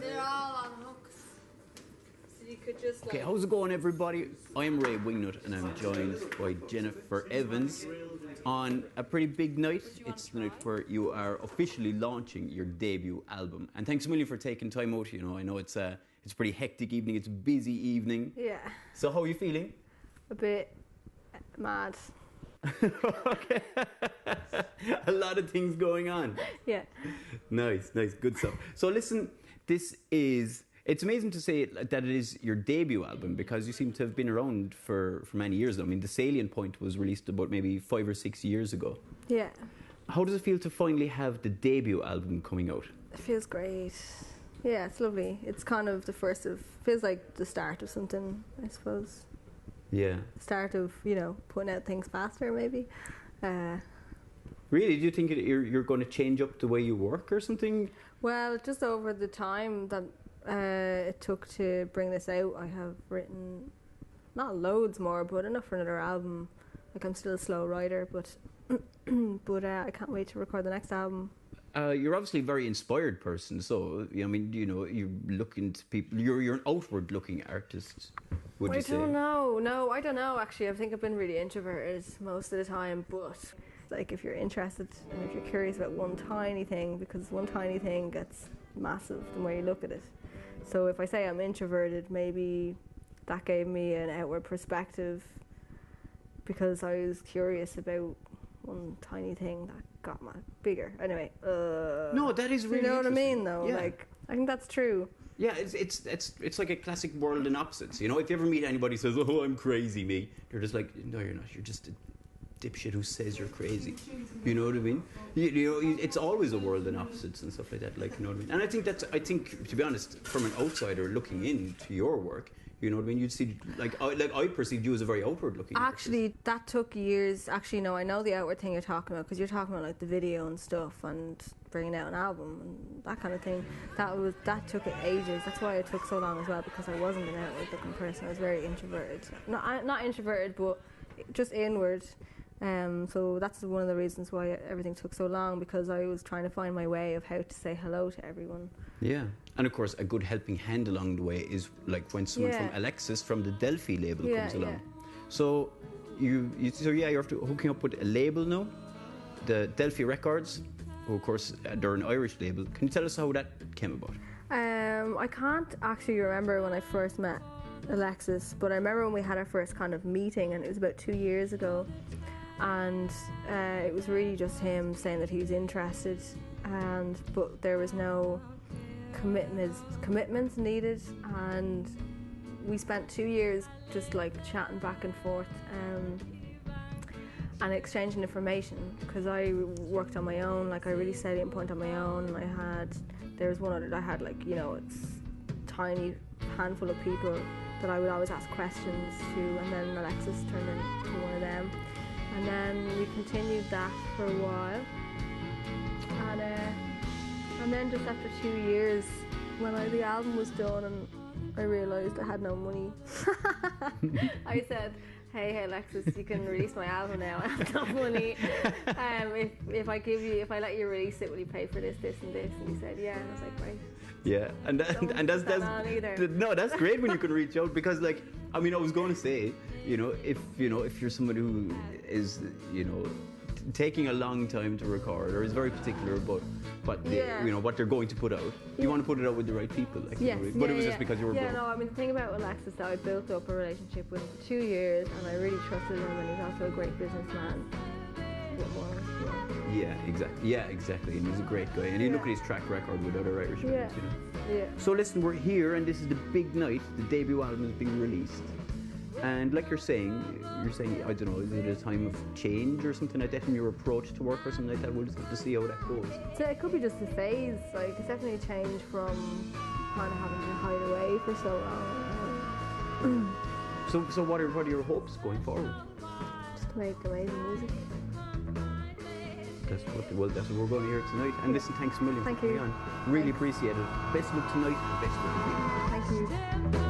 They're all on hooks. So you could just Okay, how's it going, everybody? I'm Ray Wingnut, and I'm joined by Jennifer Evans on a pretty big night. It's the night where you are officially launching your debut album. And thanks a million for taking time out. You know, I know it's a pretty hectic evening. It's a busy evening. Yeah. So how are you feeling? A bit mad. Okay. A lot of things going on. Yeah. Nice, good stuff. So listen, it's amazing to say that it is your debut album because you seem to have been around for many years now. I mean, The Salient Point was released about maybe 5 or 6 years ago. Yeah. How does it feel to finally have the debut album coming out? It feels great. Yeah, it's lovely. It's kind of feels like the start of something, I suppose. Yeah. Start of, putting out things faster, maybe. Really? Do you think you're going to change up the way you work or something? Well, just over the time that it took to bring this out, I have written not loads more, but enough for another album. Like, I'm still a slow writer, but I can't wait to record the next album. You're obviously a very inspired person, so I mean, you look into people. You're an outward-looking artist. Would you say? I don't know. No, I don't know. Actually, I think I've been really introverted most of the time. But like, if you're interested and if you're curious about one tiny thing, because one tiny thing gets massive the more you look at it. So if I say I'm introverted, maybe that gave me an outward perspective because I was curious about one tiny thing that got bigger. Anyway. No, that is really. You know what I mean, though? Yeah. Like, I think that's true. Yeah, it's like a classic world in opposites. You know, if you ever meet anybody who says, "Oh, I'm crazy," me, they're just like, "No, you're not. You're just a dipshit who says you're crazy." You know what I mean? You know, it's always a world in opposites and stuff like that. Like, you know what I mean? And I think, to be honest, from an outsider looking into your work, you know what I mean? You'd see, I perceived you as a very outward-looking Actually, artist. that took years. Actually, no, I know the outward thing you're talking about, because you're talking about like the video and stuff and bringing out an album and that kind of thing. That took ages. That's why it took so long as well, because I wasn't an outward-looking person. I was very introverted. Not introverted, but just inward. So that's one of the reasons why everything took so long, because I was trying to find my way of how to say hello to everyone. Yeah, and of course a good helping hand along the way is like when someone from Alexis from the Delphi label comes along. Yeah. So you're hooking up with a label now, the Delphi Records, who of course they're an Irish label. Can you tell us how that came about? I can't actually remember when I first met Alexis, but I remember when we had our first kind of meeting, and it was about 2 years ago. And it was really just him saying that he was interested, but there was no commitments needed, and we spent 2 years just like chatting back and forth and exchanging information, because I worked on my own. Like, I really studied in point on my own, and there was one other that I had, like, it's a tiny handful of people that I would always ask questions to, and then Alexis turned into one of them. And then we continued that for a while, and then just after 2 years, when the album was done and I realised I had no money, I said, hey Alexis, you can release my album now, I have no money. If I let you release it, will you pay for this, this and this? And he said, yeah, and I was like, right. Yeah, and that's great when you can reach out, because like, I mean, I was going to say, if you're somebody who is, taking a long time to record, or is very particular about what what they're going to put out, you want to put it out with the right people, like. Yes, but it was just because you were broke. No, I mean, the thing about Alexis, that I built up a relationship with for 2 years, and I really trusted him, and he's also a great businessman. Yeah, exactly. And he's a great guy. And you look at his track record with other Irish bands, Yeah. So listen, we're here, and this is the big night. The debut album is being released. And like you're saying, I don't know, is it a time of change or something like that in your approach to work or something like that? We'll just have to see how that goes. So it could be just a phase. Like, it's definitely a change from kind of having to hide away for so long. So what are your hopes going forward? Just to make amazing music. That's what we're going to hear tonight. And listen, thanks a million for coming on. Really appreciate it. Best of luck tonight, and best of luck. Thank you.